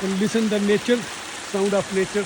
and listen the nature, sound of nature.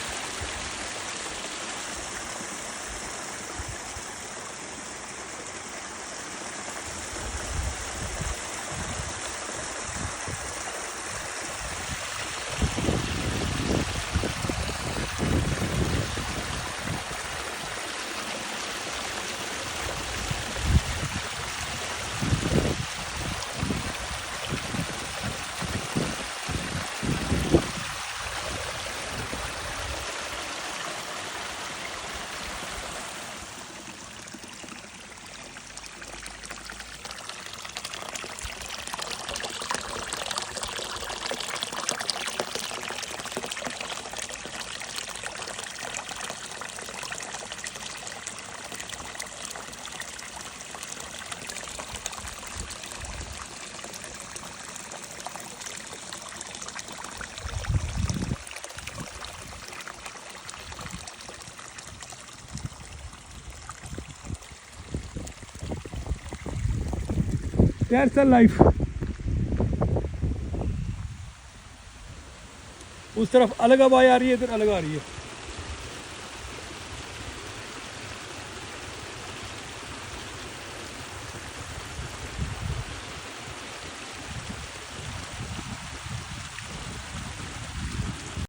That's the life. उस तरफ अलग आवाज़ आ रही है, इधर अलग आ रही है.